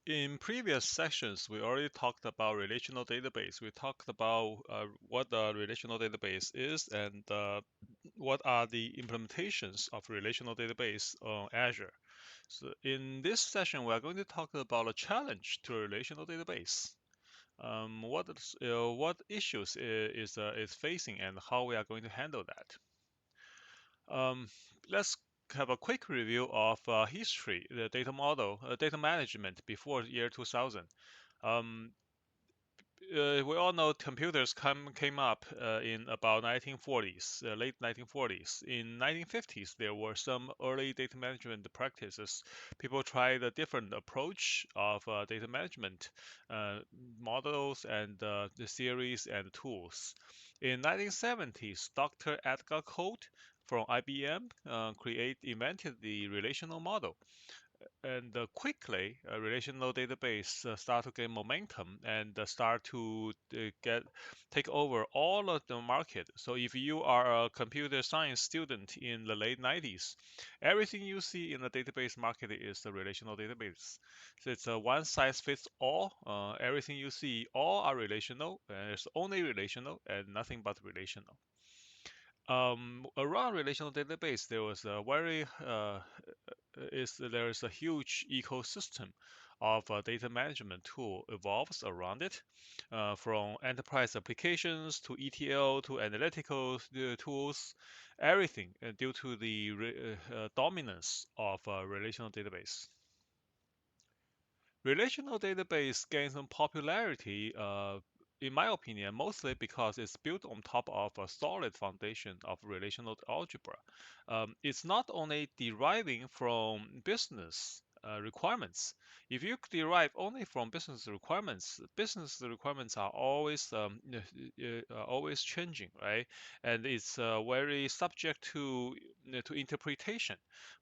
In previous sessions, we already talked about relational database. We talked about what a relational database is and what are the implementations of relational database on Azure. So in this session, we are going to talk about a challenge to a relational database. What issues is facing and how we are going to handle that. Let's have a quick review of history, the data model, data management before year 2000. Um, we all know computers came up in about 1940s, late 1940s. In 1950s, there were some early data management practices. People tried a different approach of data management uh, models and the theories and tools. In 1970s, Dr. Edgar Cote from IBM invented the relational model. And quickly, a relational database start to gain momentum and start to take over all of the market. So if you are a computer science student in the late 90s, everything you see in the database market is a relational database. So it's a one size fits all. Everything you see, all are relational, and it's only relational and nothing but relational. Around relational database, there was a very there is a huge ecosystem of data management tool evolves around it, from enterprise applications to ETL to analytical tools, everything due to the dominance of relational database. Relational database gains some popularity, in my opinion, mostly because it's built on top of a solid foundation of relational algebra. It's not only deriving from business requirements. If you derive only from business requirements are always changing, right? And it's very subject to interpretation.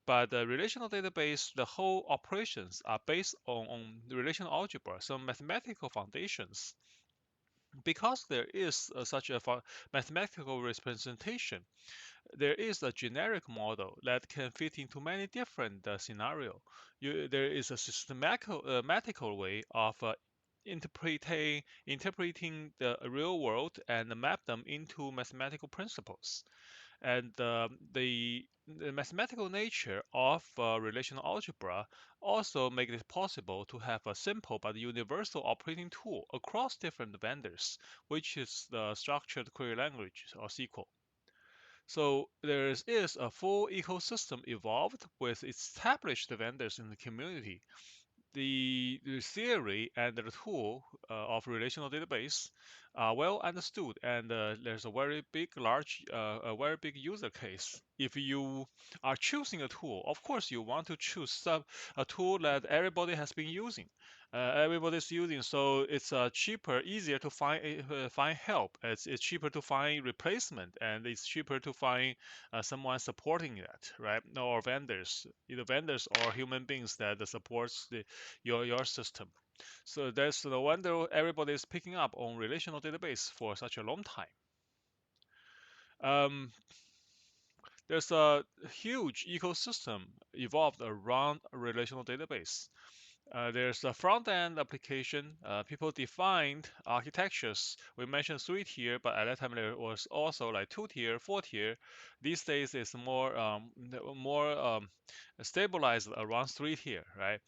But the relational database, the whole operations are based on the relational algebra, some mathematical foundations. Because there is such a mathematical representation, there is a generic model that can fit into many different scenarios. There is a mathematical way of interpreting the real world and map them into mathematical principles. And the mathematical nature of relational algebra also makes it possible to have a simple but universal operating tool across different vendors, which is the structured query language or SQL. So there is a full ecosystem evolved with established vendors in the community. The theory and the tool of relational database are well understood, and there's a very big user case. If you are choosing a tool, of course you want to choose a tool that everybody has been using. Everybody's using, so it's cheaper, easier to find help. It's cheaper to find replacement, and it's cheaper to find someone supporting that, right? Or vendors, either vendors or human beings that supports your system. So that's no wonder everybody is picking up on relational database for such a long time. Um, there's a huge ecosystem evolved around a relational database. There's a front-end application. People defined architectures. We mentioned three-tier, but at that time there was also like two-tier, four-tier. These days it's more stabilized around three-tier, right?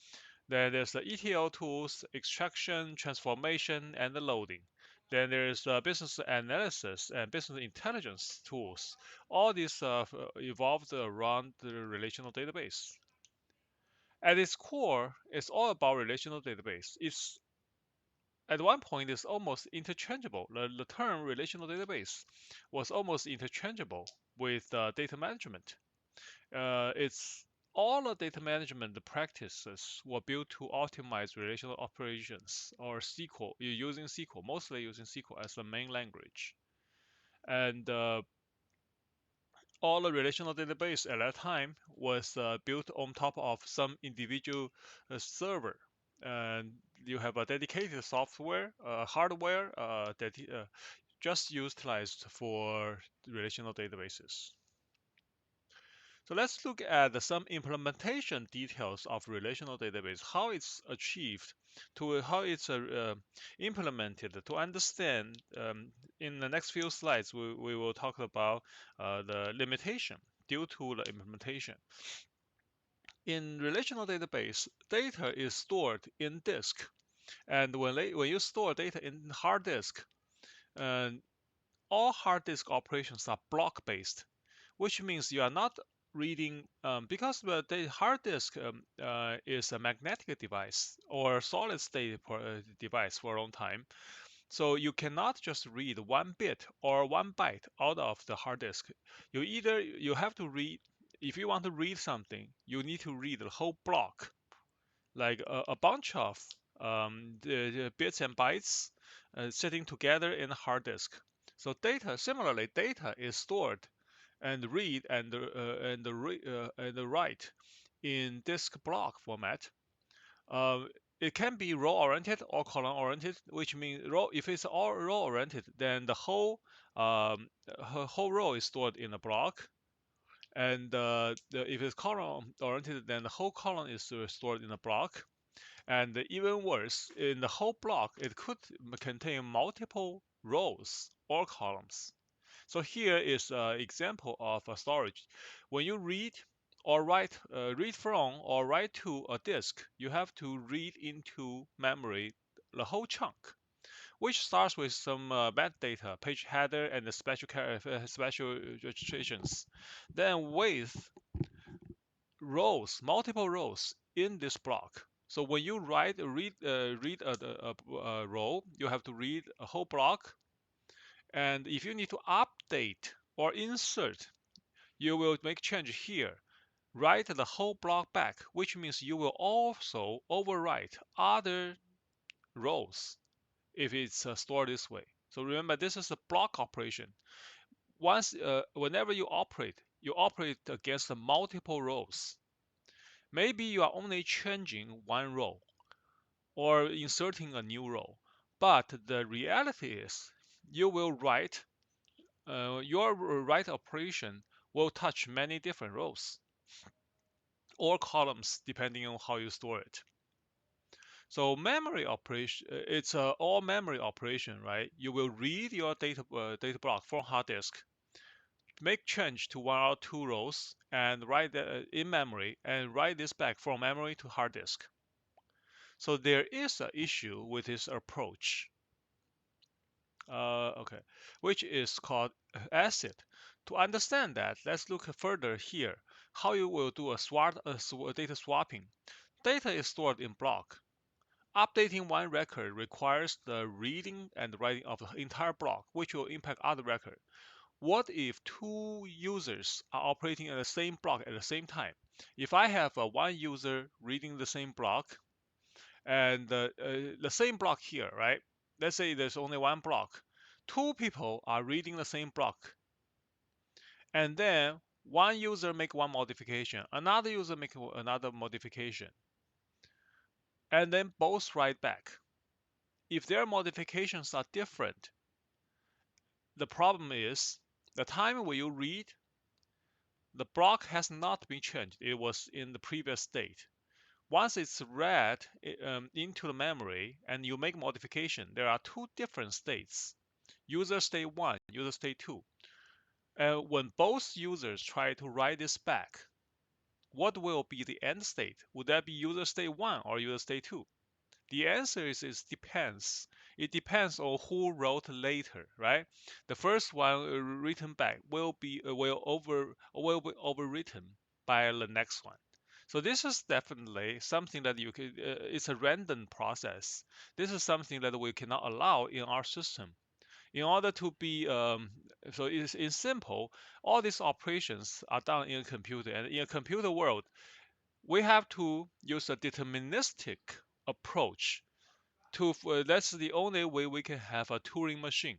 Then there's the ETL tools, extraction, transformation, and the loading. Then there's business analysis and business intelligence tools. All these evolved around the relational database. At its core, it's all about relational database. It's at one point it's almost interchangeable. The term relational database was almost interchangeable with data management. It's all the data management practices were built to optimize relational operations or SQL. You're using SQL, mostly using SQL as the main language. And all the relational database at that time was built on top of some individual server. And you have a dedicated software, hardware that just utilized for relational databases. So let's look at some implementation details of relational database, how it's achieved. to how it's implemented. To understand, in the next few slides, we will talk about the limitation due to the implementation. In relational database, data is stored in disk, and when you store data in hard disk, uh, all hard disk operations are block based, which means you are not reading, because the hard disk is a magnetic device or solid state device for a long time. So you cannot just read one bit or one byte out of the hard disk. You have to read, if you want to read something, you need to read the whole block, like a bunch of the bits and bytes sitting together in a hard disk. So similarly, data is stored and read and write in disk block format. Uh, it can be row-oriented or column-oriented, which means if it's all row-oriented, then the whole row is stored in a block, and if it's column-oriented, then the whole column is stored in a block. And even worse, in the whole block, it could contain multiple rows or columns. So here is an example of a storage. When you read from or write to a disk, you have to read into memory the whole chunk, which starts with some metadata, page header, and the special registrations. Then with multiple rows in this block. So when you read a row, you have to read a whole block. And if you need to update or insert, you will make change here. Write the whole block back, which means you will also overwrite other rows if it's stored this way. So remember, this is a block operation. Whenever you operate against multiple rows. Maybe you are only changing one row or inserting a new row, but the reality is you will write your write operation will touch many different rows or columns depending on how you store it. So memory operation, it's a all memory operation, right? You will read your data block from hard disk, make change to one or two rows, and write in memory, and write this back from memory to hard disk. So there is an issue with this approach, okay, which is called ACID. To understand that, let's look further here. How you will do data swapping. Data is stored in block. Updating one record requires the reading and writing of the entire block, which will impact other record. What if two users are operating at the same block at the same time? If I have one user reading the same block and the same block here, right? Let's say there's only one block. Two people are reading the same block, and then one user make one modification, another user make another modification, and then both write back. If their modifications are different, the problem is the time when you read, the block has not been changed. It was in the previous state. Once it's read into the memory and you make modification, there are two different states. User state 1, user state 2. When both users try to write this back, what will be the end state? Would that be user state 1 or user state 2? The answer is it depends. It depends on who wrote later, right? The first one written back will be overwritten by the next one. So this is definitely something that you could. It's a random process. This is something that we cannot allow in our system. In order to be so it's in simple, all these operations are done in a computer, and in a computer world, we have to use a deterministic approach to that's the only way we can have a Turing machine,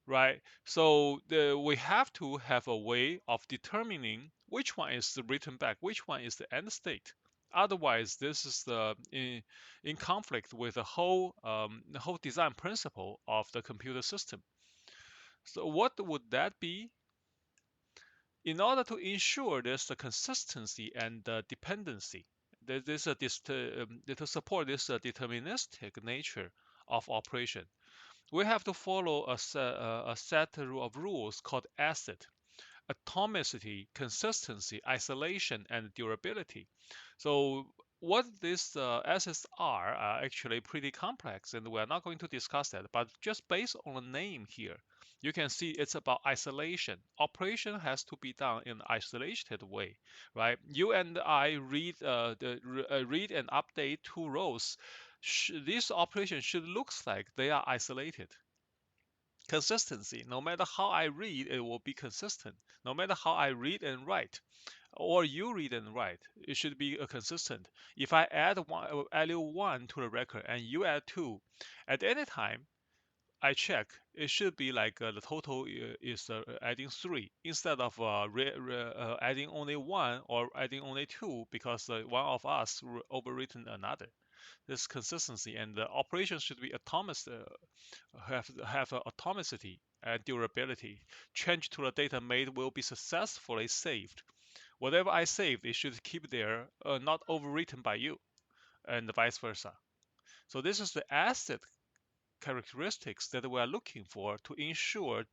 right? So we have to have a way of determining which one is the written back, which one is the end state. Otherwise, this is in conflict with the whole design principle of the computer system. So what would that be? In order to ensure there's the consistency and the dependency, To support this deterministic nature of operation, we have to follow a set of rules called ACID: atomicity, consistency, isolation, and durability. So what these assets are actually pretty complex, and we're not going to discuss that. But just based on the name here, you can see it's about isolation. Operation has to be done in an isolated way, right? You and I read and update two rows. This operation should looks like they are isolated. Consistency. No matter how I read, it will be consistent. No matter how I read and write, or you read and write, it should be consistent. If I add one to the record and you add two, at any time I check, it should be like the total is adding three instead of adding only one or adding only two because one of us overwritten another. This consistency and the operation should be have atomicity and durability. Change to the data made will be successfully saved. Whatever I saved, it should keep there, not overwritten by you, and vice versa. So this is the asset characteristics that we are looking for to ensure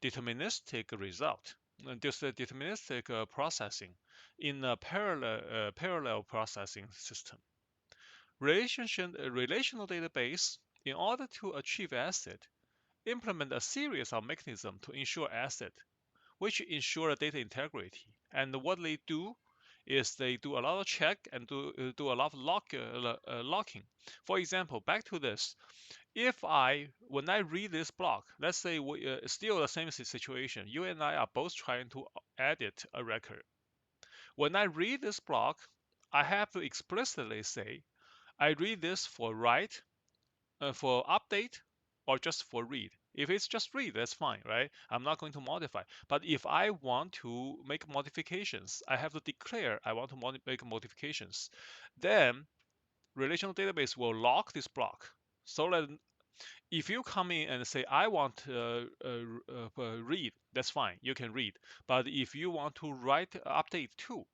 deterministic result. This deterministic processing in a parallel processing system. Relational database, in order to achieve ACID, implement a series of mechanisms to ensure ACID, which ensure data integrity. And what they do is they do a lot of check and do a lot of locking. For example, back to this. When I read this block, let's say still the same situation, you and I are both trying to edit a record. When I read this block, I have to explicitly say, I read this for write, for update, or just for read. If it's just read, that's fine, right? I'm not going to modify. But if I want to make modifications, I have to declare I want to make modifications. Then relational database will lock this block so that if you come in and say I want read, that's fine, you can read. But if you want to write update too,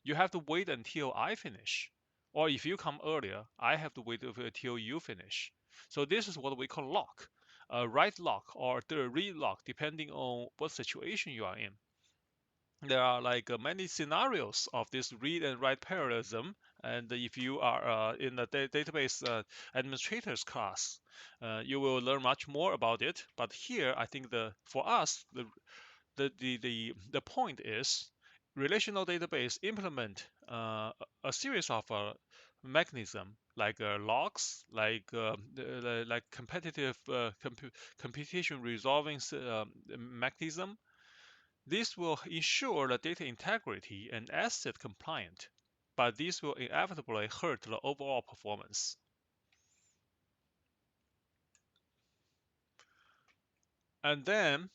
you have to wait until I finish. Or if you come earlier, I have to wait until you finish. So this is what we call lock, write lock or the read lock, depending on what situation you are in. There are like many scenarios of this read and write parallelism. And if you are in the database administrators class, you will learn much more about it. But here, I think for us, the point is relational database implement a series of mechanism like logs, like competitive computation resolving mechanism. This will ensure the data integrity and ACID compliant, but this will inevitably hurt the overall performance. And then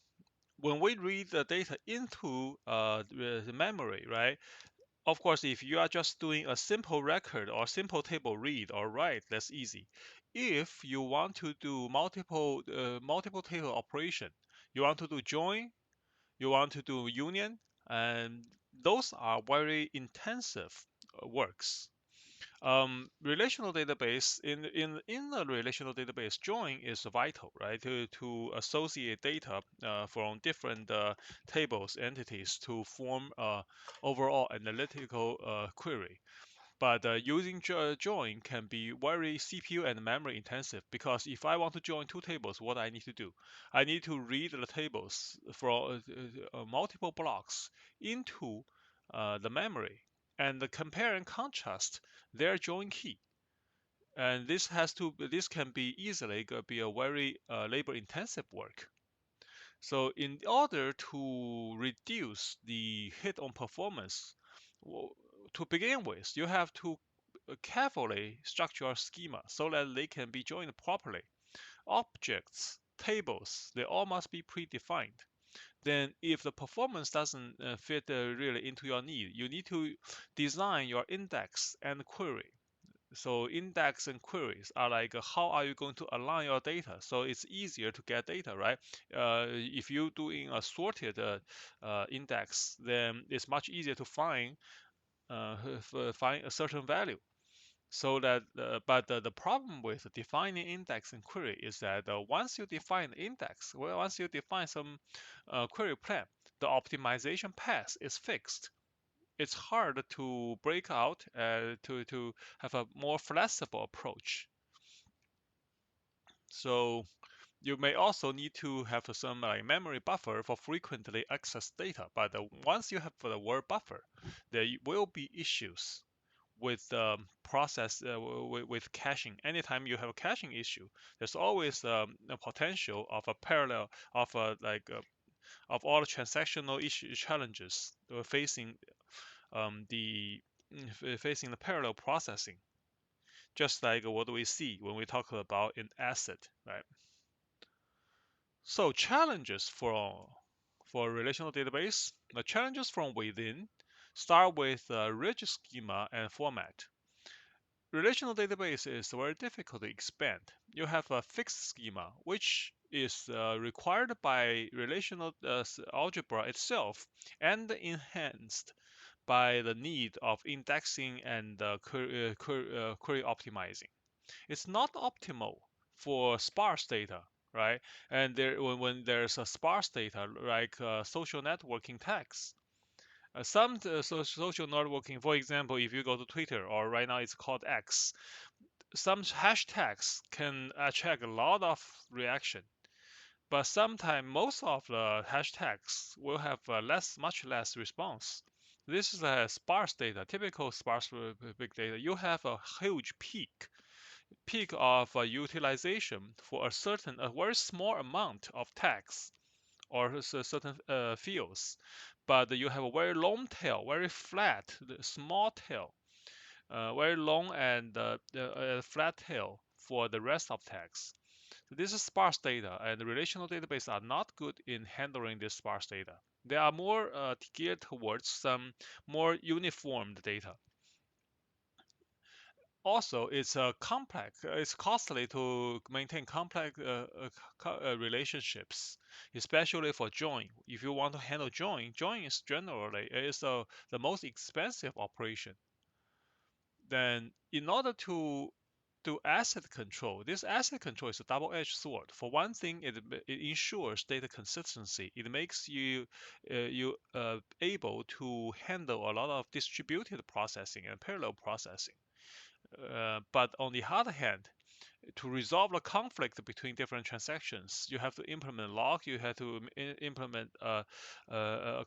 when we read the data into the memory, right? Of course, if you are just doing a simple record or simple table read or write, that's easy. If you want to do multiple table operation, you want to do join, you want to do union, and those are very intensive works. Relational database in a relational database, join is vital, right? To associate data from different tables entities to form overall analytical query. But using join can be very CPU and memory intensive, because if I want to join two tables, what I need to do? I need to read the tables from multiple blocks into the memory and compare and contrast their join key. And this can be easily be a very labor intensive work. So in order to reduce the hit on performance, to begin with, you have to carefully structure a schema so that they can be joined properly. Objects, tables, they all must be predefined. Then if the performance doesn't fit really into your need, you need to design your index and query. So index and queries are like how are you going to align your data so it's easier to get data, right? If you're doing a sorted index, then it's much easier to find find a certain value. So that, but the problem with defining index in query is that once you define the index, well, once you define some query plan, the optimization path is fixed. It's hard to break out to have a more flexible approach. So you may also need to have some like memory buffer for frequently accessed data. But once you have the word buffer, there will be issues with process with caching. Anytime you have a caching issue, there's always a potential of a parallel of of all the transactional issue challenges facing the facing the parallel processing. Just like what we see when we talk about an asset, right? So challenges for relational database, the challenges from within start with rigid schema and format. Relational database is very difficult to expand. You have a fixed schema, which is required by relational algebra itself and enhanced by the need of indexing and query optimizing. It's not optimal for sparse data, right? And when there's a sparse data like social networking tags, social networking, for example, if you go to Twitter or right now it's called X, some hashtags can attract a lot of reaction, but sometimes most of the hashtags will have much less response. This is a sparse data, typical sparse big data. You have a huge peak of utilization for a very small amount of tags or certain fields, but you have a very long tail, very flat, small tail, very long and flat tail for the rest of tags. So this is sparse data, and the relational databases are not good in handling this sparse data. They are more geared towards some more uniform data. Also, it's complex. It's costly to maintain complex relationships, especially for join. If you want to handle join is generally the most expensive operation. Then, in order to do asset control, this asset control is a double-edged sword. For one thing, it ensures data consistency. It makes you able to handle a lot of distributed processing and parallel processing. But on the other hand, to resolve the conflict between different transactions, you have to implement log, you have to implement a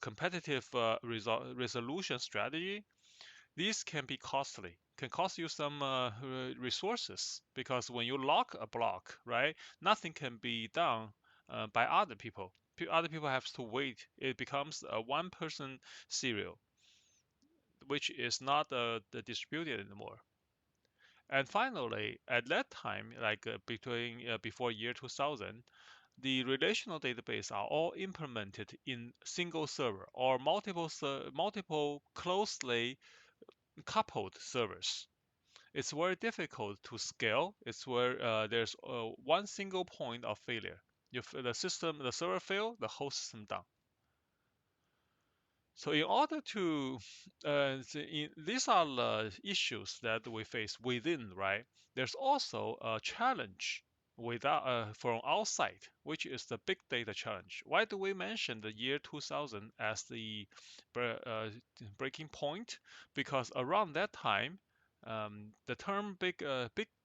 competitive resolution strategy. These can be costly, can cost you some resources because when you lock a block, right, nothing can be done by other people. Other people have to wait. It becomes a one-person serial, which is not distributed anymore. And finally, at that time, like between before year 2000, the relational database are all implemented in single server or multiple closely coupled servers. It's very difficult to scale. It's where there's one single point of failure. If the server fail, the whole system down. So in order to, these are the issues that we face within, right? There's also a challenge from outside, which is the big data challenge. Why do we mention the year 2000 as the uh, breaking point? Because around that time, the term big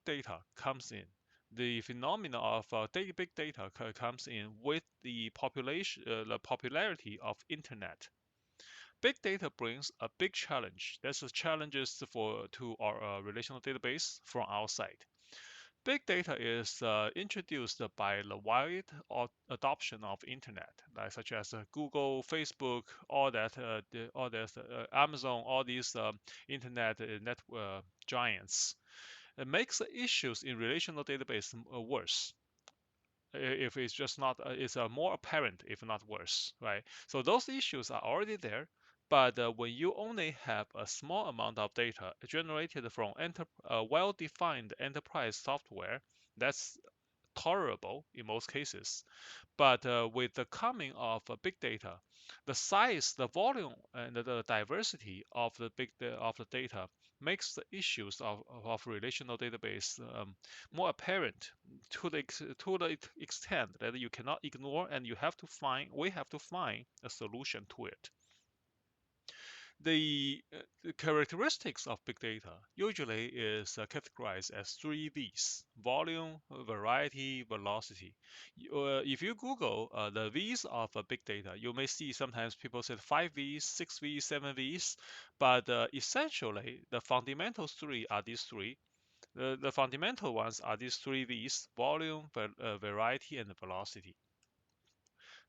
data comes in. The phenomena of big data comes in with the popularity of internet. Big data brings a big challenge. That's the challenges to our relational database from outside. Big data is introduced by the wide adoption of internet, like such as Google, Facebook, all that, Amazon, all these internet giants. It makes the issues in relational database worse if it's just not it's more apparent if not worse, right? So those issues are already there, but when you only have a small amount of data generated from well-defined enterprise software, that's tolerable in most cases. But with the coming of big data, the size, the volume, and the diversity of the data makes the issues of relational database more apparent to the extent that you cannot ignore, and we have to find a solution to it. The characteristics of big data usually is categorized as three V's: volume, variety, velocity. If you Google the V's of big data, you may see sometimes people say 5 V's, 6 V's, 7 V's, but essentially the fundamental three are these three. The fundamental ones are these three V's: volume, variety, and velocity.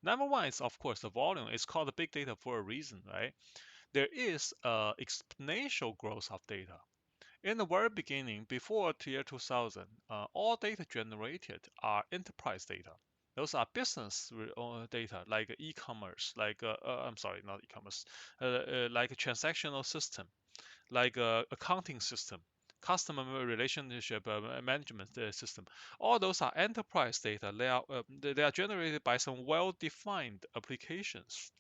Number one is, of course, the volume. It's called big data for a reason, right? There is exponential growth of data. In the very beginning, before year 2000, all data generated are enterprise data. Those are business data, like e-commerce, like I'm sorry, not e-commerce, like a transactional system, like accounting system, customer relationship management system. All those are enterprise data. They are generated by some well-defined applications,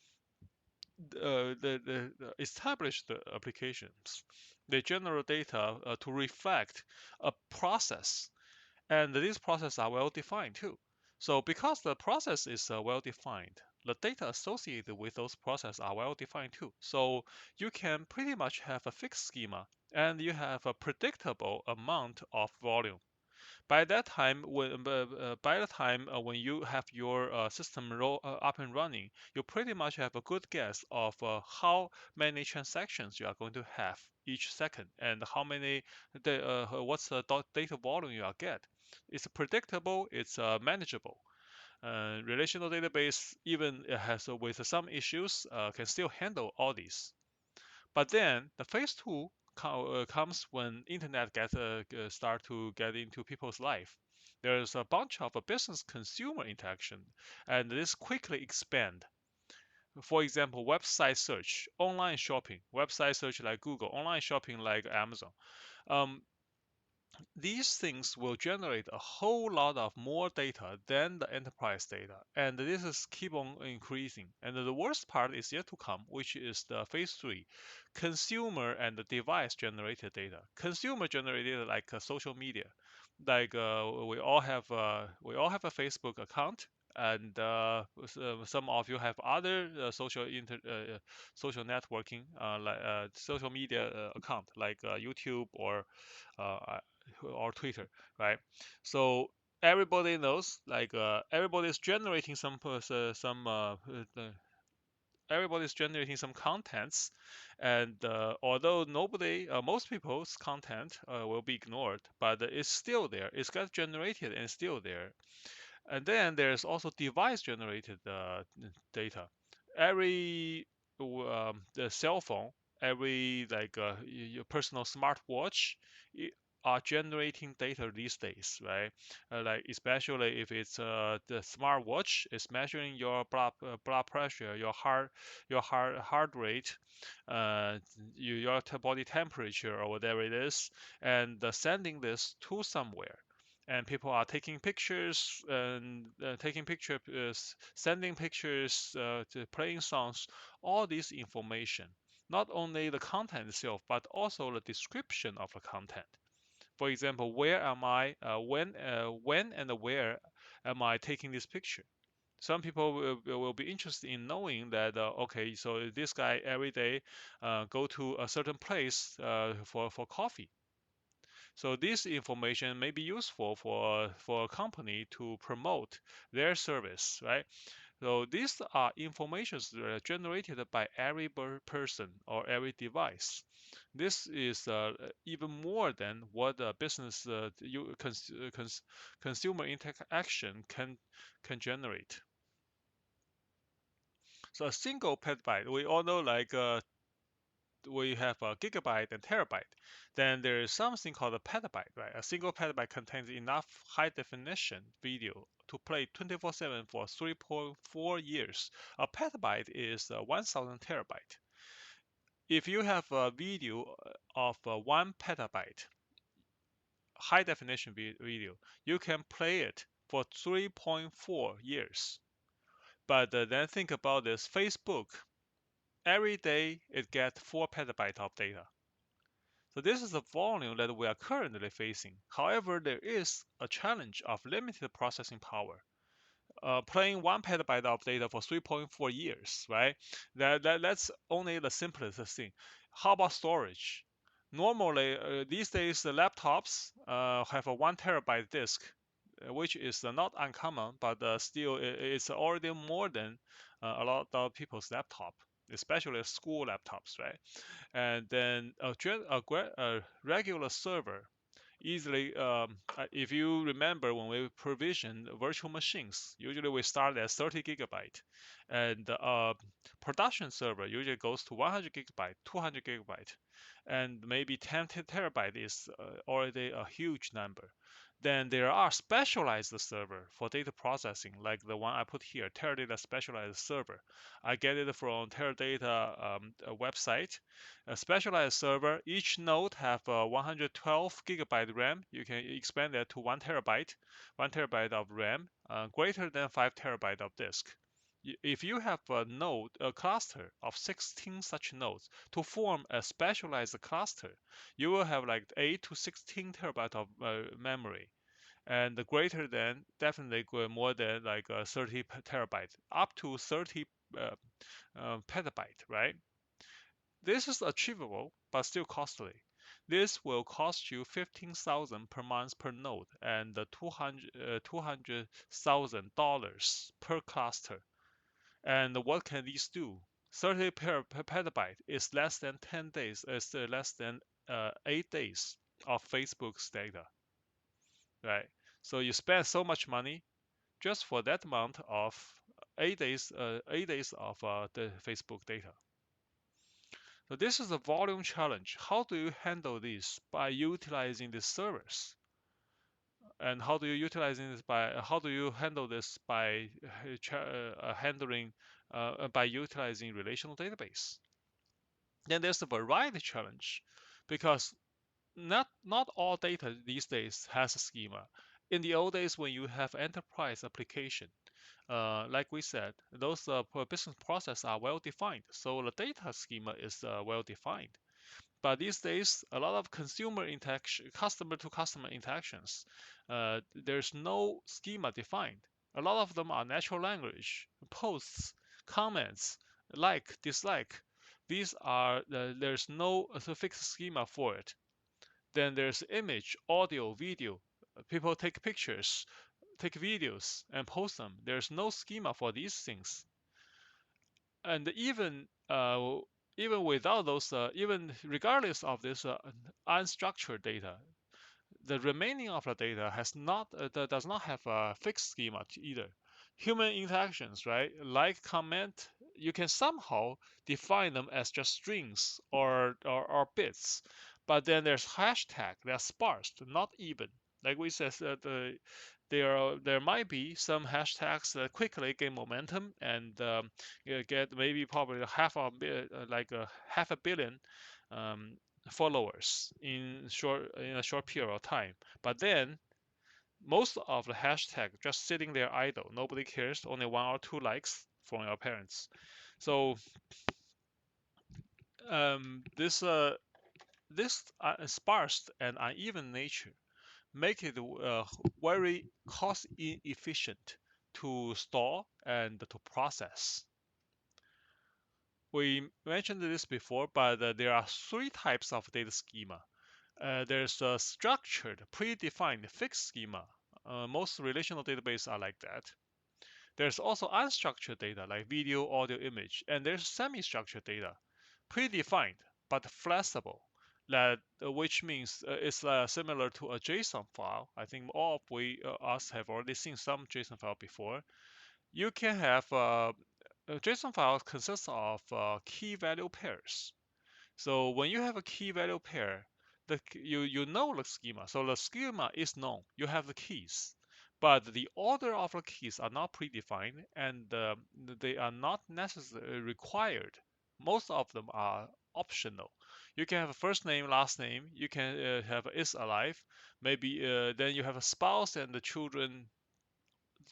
the established applications. They generate data to reflect a process, and these processes are well defined too. So because the process is well defined, the data associated with those processes are well defined too. So you can pretty much have a fixed schema, and you have a predictable amount of volume. By the time when you have your system up and running, you pretty much have a good guess of how many transactions you are going to have each second, and what's the data volume you are get. It's predictable. It's manageable. Relational database, even has with some issues, can still handle all these. But then the phase two comes when internet start to get into people's life. There's a bunch of business consumer interaction, and this quickly expand. For example, website search, online shopping, website search like Google, online shopping like Amazon. Um, these things will generate a whole lot of more data than the enterprise data, and this is keep on increasing. And the worst part is yet to come, which is the phase three: consumer and the device generated data. Consumer generated data like social media, like we all have a Facebook account, and some of you have other social networking, like social media account like YouTube uh, or Twitter, right? So everybody knows, like everybody's generating everybody's generating some contents, and although most people's content will be ignored, but it's still there. It's got generated and still there. And then there's also device generated data. Every the cell phone, every like your personal smartwatch are generating data these days, right? Like especially if it's the smartwatch is measuring your blood pressure, your heart rate, uh, your body temperature or whatever it is, and sending this to somewhere, and people are taking pictures and sending pictures, to playing songs. All this information, not only the content itself, but also the description of the content. For example, where am I? When and where am I taking this picture? Some people will be interested in knowing that okay, so this guy every day go to a certain place for coffee. So this information may be useful for a company to promote their service, right? So these are informations that are generated by every person or every device. This is even more than what a business consumer interaction can generate. So a single petabyte, we all know, like we have a gigabyte and terabyte. Then there is something called a petabyte, right? A single petabyte contains enough high definition video to play 24/7 for 3.4 years. A petabyte is 1,000 terabyte. If you have a video of 1 petabyte high definition video, you can play it for 3.4 years. But then think about this: Facebook, every day it gets 4 petabytes of data. So this is the volume that we are currently facing. However, there is a challenge of limited processing power. Playing 1 petabyte of data for 3.4 years, right? That's only the simplest thing. How about storage? Normally, these days, the laptops have a 1 terabyte disk, which is not uncommon, but still it's already more than a lot of people's laptop, especially school laptops, right? And then a regular server easily, if you remember when we provision virtual machines, usually we start at 30 gigabyte, and production server usually goes to 100 gigabyte, 200 gigabyte, and maybe 10 terabyte is already a huge number. Then there are specialized server for data processing, like the one I put here, Teradata specialized server. I get it from Teradata website. A specialized server, each node have 112 gigabyte RAM. You can expand that to 1 terabyte of RAM, greater than 5 terabyte of disk. If you have a cluster of 16 such nodes to form a specialized cluster, you will have like 8 to 16 terabyte of memory, and greater than, definitely more than like 30 terabyte, up to 30 uh, petabyte, right? This is achievable, but still costly. This will cost you 15,000 per month per node and $200,000 per cluster. And what can these do? 30 per petabyte is less than 10 days, is less than 8 days of Facebook's data, right? So you spend so much money just for that amount of 8 days of the Facebook data. So this is a volume challenge. How do you handle this by utilizing the servers? And how do you handle this by handling by utilizing relational database? Then there's the variety challenge, because not all data these days has a schema. In the old days, when you have enterprise application, like we said, those business processes are well defined, so the data schema is well defined. But these days, a lot of consumer interaction, customer to customer interactions, there's no schema defined. A lot of them are natural language, posts, comments, like, dislike. These are, there's no fixed schema for it. Then there's image, audio, video. People take pictures, take videos, and post them. There's no schema for these things. And even without those, even regardless of this unstructured data, the remaining of the data does not have a fixed schema either. Human interactions, right? Like, comment, you can somehow define them as just strings or bits, but then there's hashtag. They're sparse, not even. Like we said, there might be some hashtags that quickly gain momentum and get maybe probably half a billion um, followers in a short period of time. But then most of the hashtag just sitting there idle. Nobody cares. Only 1 or 2 likes from your parents. So this sparse and uneven nature make it very cost inefficient to store and to process. We mentioned this before, but there are 3 types of data schema. There's a structured, predefined, fixed schema. Most relational databases are like that. There's also unstructured data like video, audio, image, and there's semi-structured data, predefined but flexible. Which means it's similar to a JSON file. I think all of us have already seen some JSON file before. You can have a JSON file consists of key value pairs. So when you have a key value pair, you know the schema. So the schema is known. You have the keys, but the order of the keys are not predefined, and they are not necessarily required. Most of them are optional. You can have a first name, last name. You can have is alive. Maybe then you have a spouse and the children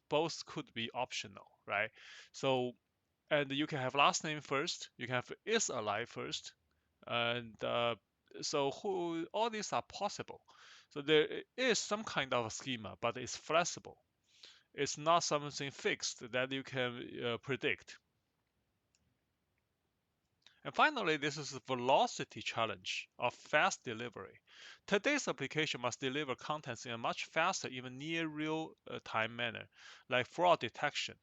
both could be optional, right? So, and you can have last name first, you can have is alive first, and so all these are possible. So there is some kind of a schema, but it's flexible. It's not something fixed that you can predict. And finally, this is the velocity challenge of fast delivery. Today's application must deliver contents in a much faster, even near real-time manner, like fraud detection.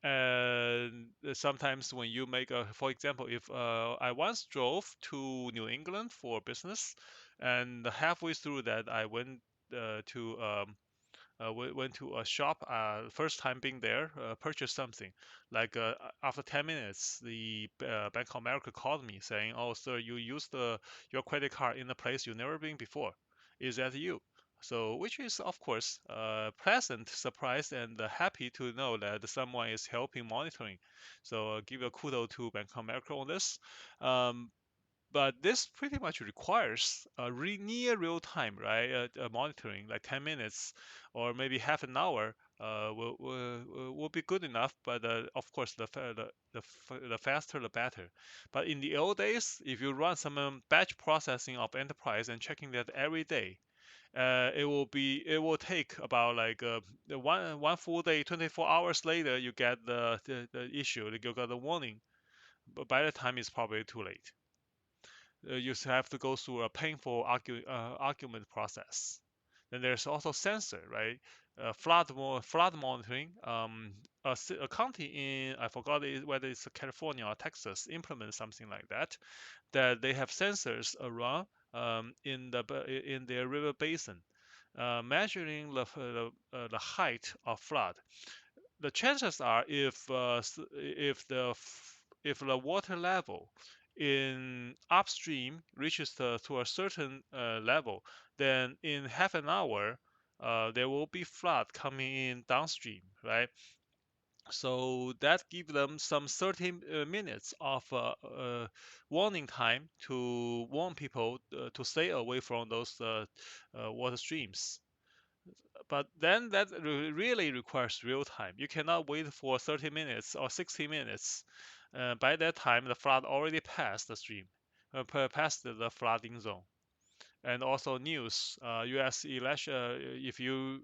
And sometimes when you make a, for example, if I once drove to New England for business, and halfway through that I went to went to a shop, first time being there, purchased something. Like after 10 minutes, the Bank of America called me saying, "Oh, sir, you used your credit card in a place you've never been before. Is that you?" So, which is of course pleasant surprise and happy to know that someone is helping monitoring. So, give a kudo to Bank of America on this. Um, but this pretty much requires near real time, right? Monitoring, like 10 minutes or maybe half an hour will be good enough. But of course, the faster the better. But in the old days, if you run some batch processing of enterprise and checking that every day, it will take about like one full day, 24 hours later, you get the issue, you get the warning. But by the time it's probably too late. You have to go through a painful argument process. Then there's also sensor, right? Flood monitoring. A county in, I forgot whether it's California or Texas, implement something like that. That they have sensors around in their river basin, measuring the height of flood. The chances are if the water level in upstream reaches to a certain level, then in half an hour there will be flood coming in downstream, right? So that gives them some 30 minutes of warning time to warn people to stay away from those water streams. But then that really requires real time. You cannot wait for 30 minutes or 60 minutes. By that time, the flood already passed the stream, passed the flooding zone. And also news, U.S. election. If you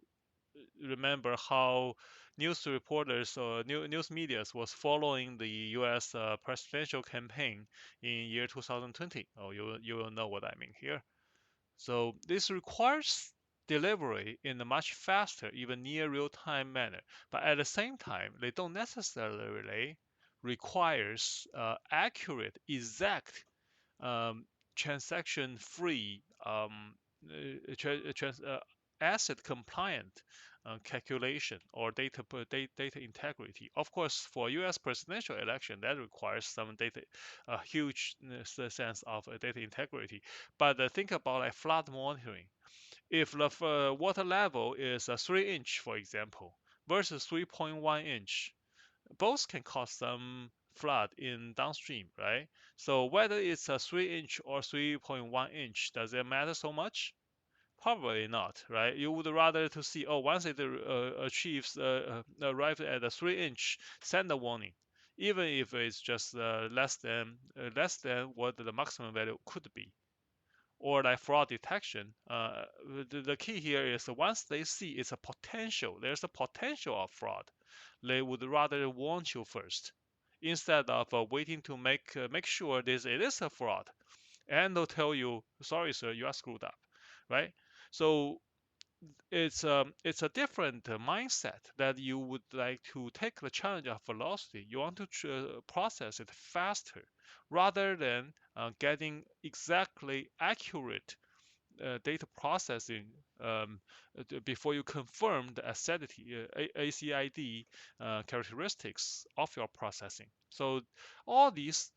remember how news reporters or news medias was following the U.S. Presidential campaign in year 2020. Oh, you will know what I mean here. So this requires delivery in a much faster, even near real-time manner. But at the same time, they don't necessarily requires accurate, exact, transaction-free, asset compliant calculation or data integrity. Of course, for U.S. presidential election, that requires some data, a huge sense of data integrity. But think about like flood monitoring. If the water level is 3 inch, for example, versus 3.1 inch, both can cause some flood in downstream, right? So whether it's a 3 inch or 3.1 inch, does it matter so much? Probably not, right? You would rather to see, oh, once it achieves, arrives at a 3 inch, send a warning, even if it's just less than what the maximum value could be. Or like fraud detection, the key here is once they see it's a potential, there's a potential of fraud, they would rather warn you first instead of waiting to make sure it is a fraud, and they'll tell you, sorry, sir, you are screwed up, right? So it's a different mindset that you would like to take the challenge of velocity. You want to process it faster rather than getting exactly accurate data processing before you confirm the acidity, ACID characteristics of your processing. So all these